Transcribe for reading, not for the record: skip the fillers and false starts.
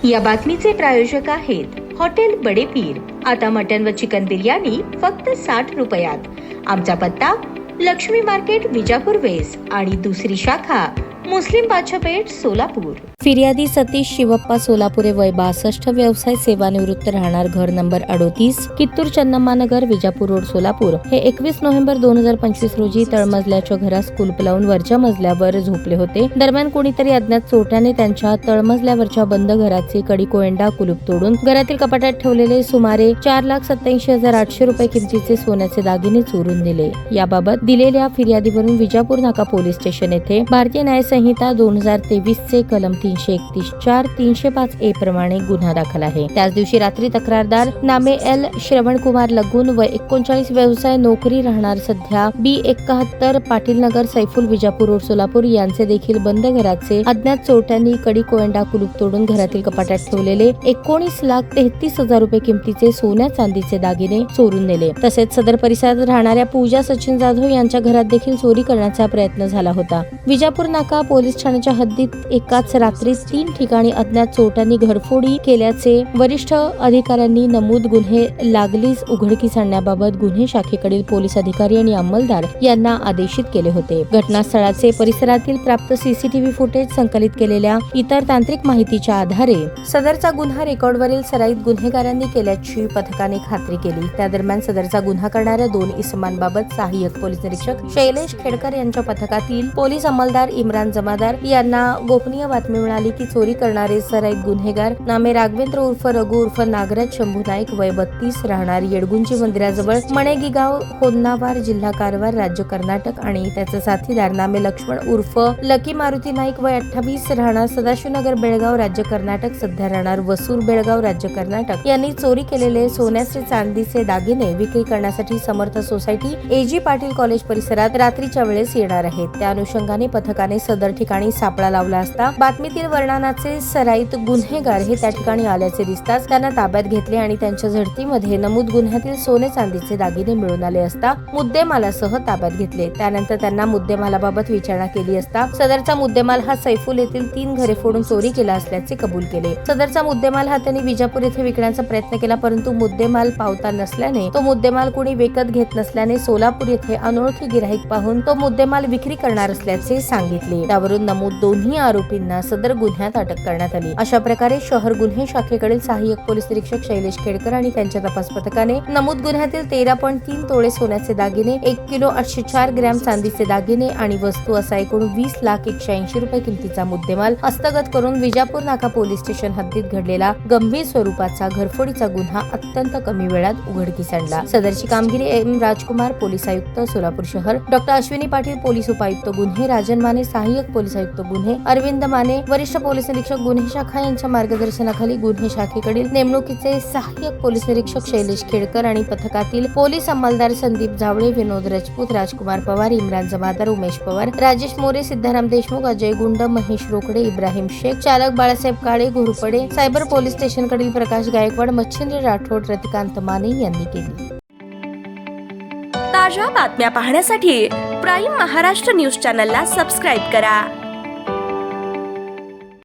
या बातमीचे प्रायोजक आहेत हॉटेल बडे पीर। आता मटन व चिकन बिर्याणी फक्त 60 रुपयात। आमचा पत्ता लक्ष्मी मार्केट विजापूर वेस्ट आणि दुसरी शाखा मुस्लिम बादशाहपेठ सोलापूर। फिर्यादी सतीश शिवप्पा सोलापुरे वय 62, व्यवसाय सेवानिवृत्त, राहणार घर नंबर 38, कित्तूर चन्नम्मानगर, विजापूर रोड, सोलापूर। हे 21 नोव्हेंबर 2025 रोजी तळमजल्याच्या घरास कुलूप लावून वरच्या मजल्यावर झोपले होते। दरम्यान कोणीतरी अज्ञात चोरट्याने त्यांच्या तळमजल्यावरच्या बंद घराचे कडी कोयंडा कुलूप तोडून घरातील कपाटात ठेवलेले सुमारे 4,87,800 रुपये किमतीचे सोन्याचे दागिने चोरून दिले। याबाबत दिलेल्या फिर्यादीवरून विजापूर नाका पोलीस स्टेशन येथे भारतीय न्याय संहिता 2023 चे कलम 331(4), 305 ए प्रमाणे गुन्हा दाखल आहे। त्याच दिवशी रात्री तक्रारदार नामे एल श्रवणकुमार लगून वय 39, व्यवसाय नोकरी, राहणार सध्या B71 पाटील नगर, सैफुल, विजापूर रोड, सोलापूर यांचे देखील बंद घराचे अज्ञात चोरट्यांनी कडी कोयंडा कुलूप तोडून घरातील कपाटात ठेवलेले 19,33,000 रुपये किमतीचे सोन्या चांदीचे दागिने चोरून नेले। तसेच सदर परिसरात राहणाऱ्या पूजा सचिन जाधव यांच्या घरात देखील चोरी करण्याचा प्रयत्न झाला होता। विजापूर नाका पोलीस ठाण्याच्या हद्दीत एकाच रात्री 3 ठिकाणी अज्ञात चोरट्यांनी घरफोडी केल्याचे वरिष्ठ अधिकाऱ्यांनी नमूद गुन्हे लागलीच उघडकीस आणण्याबाबत गुन्हे शाखेकडील पोलीस अधिकारी आणि अंमलदार यांना आदेशित केले होते। घटनास्थळाचे परिसरातील प्राप्त सीसीटीव्ही फुटेज संकलित केलेल्या इतर तांत्रिक माहितीच्या आधारे सदरचा गुन्हा रेकॉर्डवरील सराईत गुन्हेगारांनी केल्याची पथकाने खात्री केली। त्या दरम्यान सदरचा गुन्हा करणाऱ्या 2 इसमांबाबत सहाय्यक पोलीस निरीक्षक शैलेश खेडकर यांच्या पथकातील पोलीस अंमलदार इम्रान जमादार यांना गोपनीय बातमी मिळाली की चोरी करणारे सराईत गुन्हेगार नामे राघवेंद्र उर्फ रघु उर्फ नागराज शंभू नाईक वय 32, राहणार येडगुंजी मंदिराजवळ मणेगीगाव, होन्नावर, जिल्हा कारवार, राज्य कर्नाटक आणि त्याचा साथीदार नामे लक्ष्मण उर्फ लकी मारुती नाईक वय 28, राहणार सदाशिवनगर, बेळगाव, राज्य कर्नाटक, सध्या राहणार वसूर, बेळगाव, राज्य कर्नाटक यांनी चोरी केलेले सोन्याचे चांदीचे दागिने विक्री करण्यासाठी समर्थ सोसायटी AG पाटील कॉलेज परिसरात रात्रीच्या वेळेस येणार आहेत। त्या अनुषंगाने पथकाने सदर ठिकाणी सापळा लावला असता बातमीतील वर्णनाचे सराईत गुन्हेगार हे त्या ठिकाणी आल्याचे दिसताच त्यांना ताब्यात घेतले आणि त्यांच्या झडतीमध्ये नमूद गुन्ह्यातील सोने चांदीचे दागिने मिळून आले असता मुद्देमालासह ताब्यात घेतले। त्यानंतर त्यांना मुद्देमालाबाबत विचारणा केली असता सदरचा मुद्देमाल हा सैफुल येथील 3 घरे फोडून चोरी केला असल्याचे कबूल केले। सदरचा मुद्देमाल हा त्यांनी विजापूर येथे विकण्याचा प्रयत्न केला, परंतु मुद्देमाल पावता नसल्याने तो मुद्देमाल कुणी विकत घेत नसल्याने सोलापूर येथे अनोळखी गिराईक पाहून तो मुद्देमाल विक्री करणार असल्याचे सांगितले। त्यावरून नमूद दोन्ही आरोपींना सदर गुन्ह्यात अटक करण्यात आली। अशा प्रकारे शहर गुन्हे शाखेकडील सहाय्यक पोलीस निरीक्षक शैलेश खेडकर आणि त्यांच्या तपास पथकाने नमूद गुन्ह्यातील 13.3 तोळे सोन्याचे दागिने, 1 किलो 804 ग्रॅम चांदीचे दागिने आणि वस्तू असा एकूण 20,81,000 रुपये किमतीचा मुद्देमाल हस्तगत करून विजापूर नाका पोलीस स्टेशन हद्दीत घडलेला गंभीर स्वरूपाचा घरफोडीचा गुन्हा अत्यंत कमी वेळात उघडकीस आणला। सदरची कामगिरी M राजकुमार, पोलीस आयुक्त सोलापूर शहर, डॉक्टर अश्विनी पाटील, पोलीस उपायुक्त गुन्हे, राजन माने, सहाय्यक पोलीस आयुक्त गुन्हे, अरविंद माने, वरिष्ठ पोलीस निरीक्षक गुन्हे शाखा यांच्या मार्गदर्शनाखाली गुन्हे शाखेकडील नेमणुकीचे सहाय्यक पोलीस निरीक्षक शैलेश खेडकर आणि पथकातील पोलीस अंमलदार संदीप जावळे, विनोद राजपूत, राजकुमार पवार, इम्रान जमादार, उमेश पवार, राजेश मोरे, सिद्धाराम देशमुख, अजय गुंड, महेश रोकडे, इब्राहिम शेख, चालक बाळासाहेब काळे, घोरपडे, सायबर पोलीस स्टेशनकडील प्रकाश गायकवाड, मच्छिंद्र राठोड, रतिकांत माने यांनी केली। ताज्या बातम्या पाहण्यासाठी प्राईम महाराष्ट्र न्यूज चॅनलला सबस्क्राईब करा।